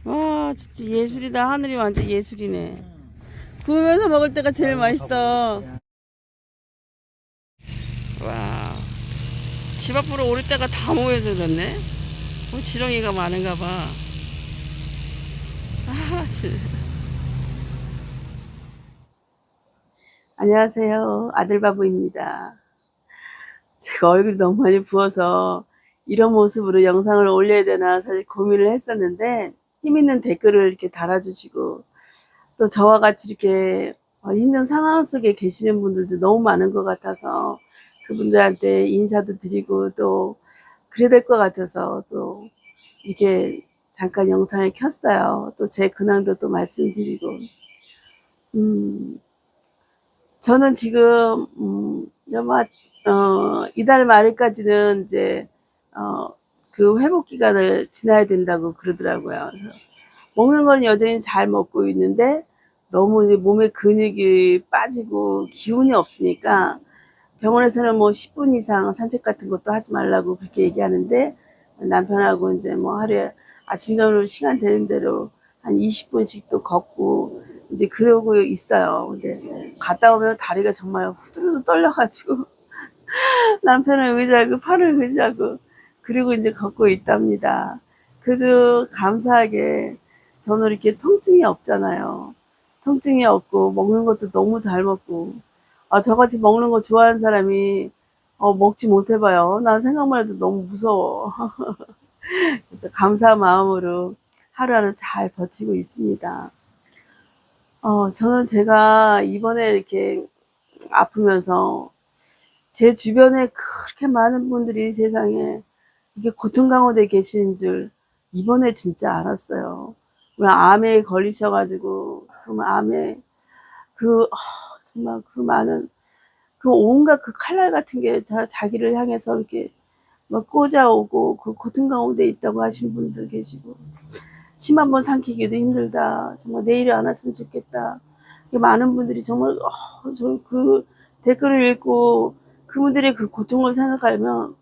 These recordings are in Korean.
와, 진짜 예술이다. 하늘이 완전 예술이네. 구우면서 먹을 때가 제일 맛있어. 와, 집 앞으로 오를 때가 다 모여들었네. 지렁이가 많은가 봐. 아, 안녕하세요. 아들바보입니다. 제가 얼굴이 너무 많이 부어서 이런 모습으로 영상을 올려야 되나 사실 고민을 했었는데, 힘 있는 댓글을 이렇게 달아주시고 또 저와 같이 이렇게 힘든 상황 속에 계시는 분들도 너무 많은 것 같아서 그분들한테 인사도 드리고 또 그래야 될 것 같아서 또 이렇게 잠깐 영상을 켰어요. 또 제 근황도 또 말씀드리고, 음, 저는 지금 아마 이달 말일까지는 이제 어, 그 회복 기간을 지나야 된다고 그러더라고요. 그래서 먹는 건 여전히 잘 먹고 있는데 너무 이제 몸에 근육이 빠지고 기운이 없으니까 병원에서는 뭐 10분 이상 산책 같은 것도 하지 말라고 그렇게 얘기하는데, 남편하고 이제 뭐 하루에 아침 저녁 시간 되는 대로 한 20분씩 또 걷고 이제 그러고 있어요. 근데 갔다 오면 다리가 정말 후들후들 떨려가지고 남편은 의자고 팔을 의자고 그리고 이제 걷고 있답니다. 그래도 감사하게 저는 이렇게 통증이 없잖아요. 통증이 없고 먹는 것도 너무 잘 먹고, 저같이 먹는 거 좋아하는 사람이 먹지 못해봐요. 난 생각만 해도 너무 무서워. 그래서 감사한 마음으로 하루하루 잘 버티고 있습니다. 저는 제가 이번에 이렇게 아프면서 제 주변에 그렇게 많은 분들이 세상에 이게 고통 가운데 계시는 줄 이번에 진짜 알았어요. 암에 걸리셔가지고 그 암에 정말 그 많은 그 온갖 그 칼날 같은 게 자기를 향해서 이렇게 막 꽂아오고 그 고통 가운데 있다고 하신 분들 계시고, 침 한 번 삼키기도 힘들다. 정말 내일이 안 왔으면 좋겠다. 많은 분들이 정말 저 그 댓글을 읽고 그분들의 그 고통을 생각하면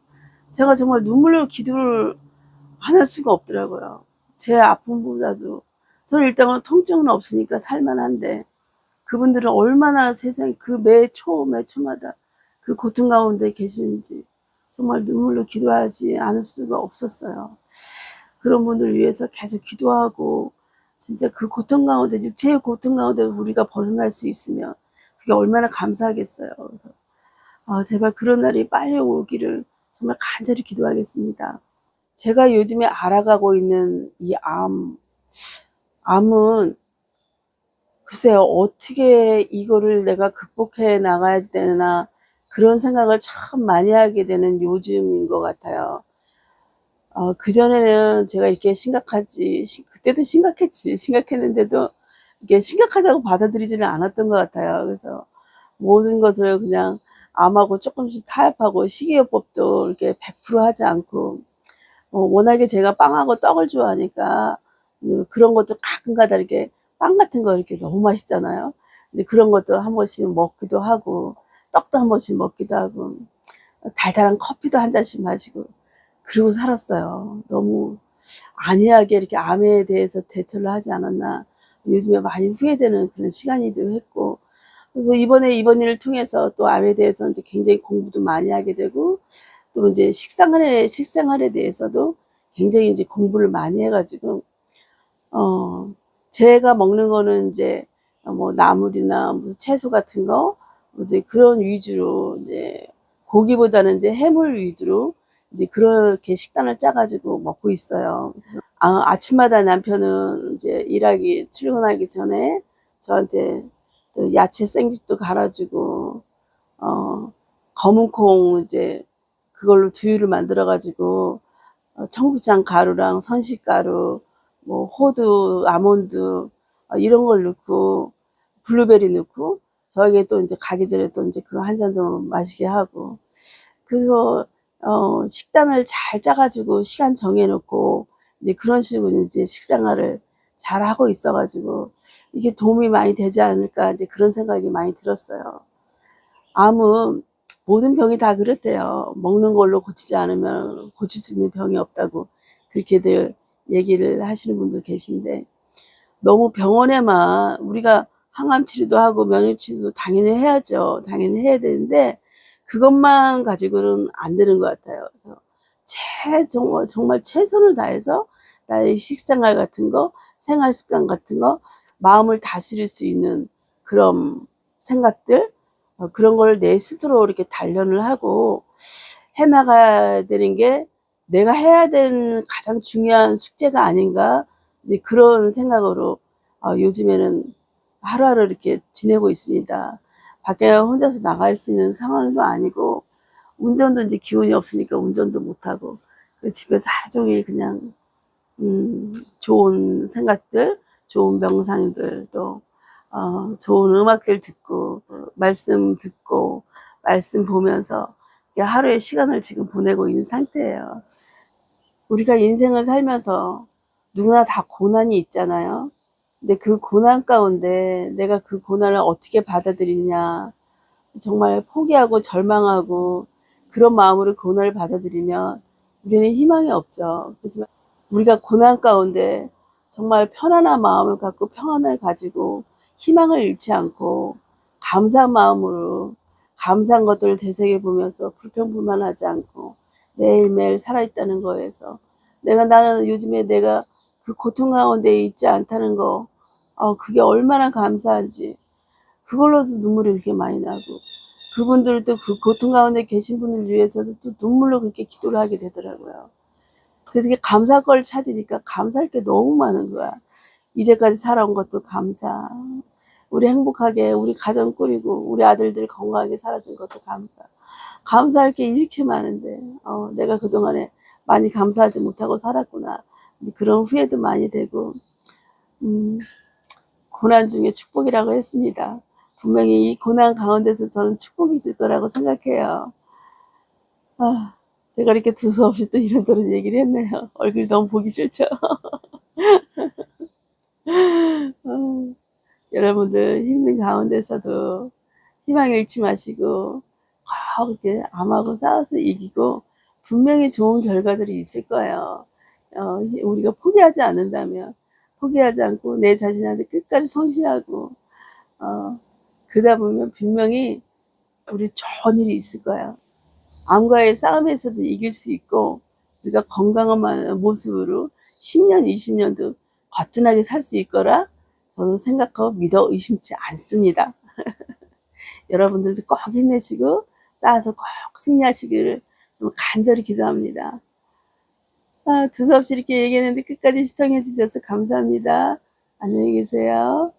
제가 정말 눈물로 기도를 안 할 수가 없더라고요. 제 아픔보다도 저는 일단은 통증은 없으니까 살만한데 그분들은 얼마나 세상에 그 매 초마다 그 고통 가운데 계시는지 정말 눈물로 기도하지 않을 수가 없었어요. 그런 분들을 위해서 계속 기도하고 진짜 그 고통 가운데, 육체의 고통 가운데 우리가 벗어날 수 있으면 그게 얼마나 감사하겠어요. 그래서 제발 그런 날이 빨리 오기를 정말 간절히 기도하겠습니다. 제가 요즘에 알아가고 있는 이 암은 글쎄요, 어떻게 이거를 내가 극복해 나가야 되나 그런 생각을 참 많이 하게 되는 요즘인 것 같아요. 그전에는 제가 이렇게 그때도 심각했는데도 이게 심각하다고 받아들이지는 않았던 것 같아요. 그래서 모든 것을 그냥 암하고 조금씩 타협하고 식이요법도 이렇게 100% 하지 않고, 워낙에 제가 빵하고 떡을 좋아하니까 그런 것도 가끔가다 이렇게 빵 같은 거 이렇게 너무 맛있잖아요. 근데 그런 것도 한 번씩 먹기도 하고 떡도 한 번씩 먹기도 하고 달달한 커피도 한 잔씩 마시고 그러고 살았어요. 너무 안이하게 이렇게 암에 대해서 대처를 하지 않았나 요즘에 많이 후회되는 그런 시간이기도 했고, 그리고 이번 일을 통해서 또 암에 대해서 이제 굉장히 공부도 많이 하게 되고 또 이제 식생활에 대해서도 굉장히 이제 공부를 많이 해가지고, 제가 먹는 거는 이제 뭐 나물이나 뭐 채소 같은 거 이제 그런 위주로, 이제 고기보다는 이제 해물 위주로 이제 그렇게 식단을 짜가지고 먹고 있어요. 그래서 아침마다 남편은 이제 출근하기 전에 저한테 또 야채 생집도 갈아주고, 검은 콩 이제 그걸로 두유를 만들어 가지고 청국장 가루랑 선식가루, 뭐 호두, 아몬드 이런 걸 넣고 블루베리 넣고 저에게 또 이제 가기 전에 또 이제 그거 한 잔 더 마시게 하고, 그래서 식단을 잘 짜 가지고 시간 정해 놓고 이제 그런 식으로 이제 식생활을 잘 하고 있어 가지고 이게 도움이 많이 되지 않을까 이제 그런 생각이 많이 들었어요. 암은 모든 병이 다 그렇대요. 먹는 걸로 고치지 않으면 고칠 수 있는 병이 없다고 그렇게들 얘기를 하시는 분도 계신데, 너무 병원에만 우리가 항암 치료도 하고 면역 치료도 당연히 해야죠. 당연히 해야 되는데 그것만 가지고는 안 되는 것 같아요. 그래서 정말 최선을 다해서 나의 식생활 같은 거, 생활 습관 같은 거, 마음을 다스릴 수 있는 그런 생각들, 그런 걸 내 스스로 이렇게 단련을 하고 해 나가야 되는 게 내가 해야 되는 가장 중요한 숙제가 아닌가, 이제 그런 생각으로 요즘에는 하루하루 이렇게 지내고 있습니다. 밖에 혼자서 나갈 수 있는 상황도 아니고, 운전도 이제 기운이 없으니까 운전도 못하고, 집에서 하루 종일 그냥 좋은 생각들, 좋은 명상들, 또 좋은 음악들 듣고, 말씀 듣고, 말씀 보면서 하루의 시간을 지금 보내고 있는 상태예요. 우리가 인생을 살면서 누구나 다 고난이 있잖아요. 근데 그 고난 가운데 내가 그 고난을 어떻게 받아들이냐, 정말 포기하고 절망하고 그런 마음으로 고난을 받아들이면 우리는 희망이 없죠. 그렇지만 우리가 고난 가운데 정말 편안한 마음을 갖고, 평안을 가지고 희망을 잃지 않고 감사한 마음으로 감사한 것들을 되새겨보면서 불평불만하지 않고 매일매일 살아있다는 거에서, 나는 요즘에 내가 그 고통 가운데 있지 않다는 거, 그게 얼마나 감사한지, 그걸로도 눈물이 그렇게 많이 나고, 그분들도 그 고통 가운데 계신 분을 위해서도 또 눈물로 그렇게 기도를 하게 되더라고요. 그래서 이게 감사할 걸 찾으니까 감사할 게 너무 많은 거야. 이제까지 살아온 것도 감사, 우리 행복하게 우리 가정 꾸리고 우리 아들들 건강하게 살아준 것도 감사. 감사할 게 이렇게 많은데 내가 그동안에 많이 감사하지 못하고 살았구나, 그런 후회도 많이 되고, 음, 고난 중에 축복이라고 했습니다. 분명히 이 고난 가운데서 저는 축복이 있을 거라고 생각해요. 제가 이렇게 두서없이 또 이런저런 얘기를 했네요. 얼굴 너무 보기 싫죠? 여러분들 힘든 가운데서도 희망 잃지 마시고 이렇게 암하고 싸워서 이기고 분명히 좋은 결과들이 있을 거예요. 우리가 포기하지 않는다면, 포기하지 않고 내 자신한테 끝까지 성실하고 그러다 보면 분명히 우리 좋은 일이 있을 거예요. 암과의 싸움에서도 이길 수 있고, 우리가 건강한 모습으로 10년, 20년도 거뜬하게 살 수 있거라 저는 생각하고 믿어 의심치 않습니다. 여러분들도 꼭 힘내시고 쌓아서 꼭 승리하시기를 좀 간절히 기도합니다. 두서없이 이렇게 얘기했는데 끝까지 시청해 주셔서 감사합니다. 안녕히 계세요.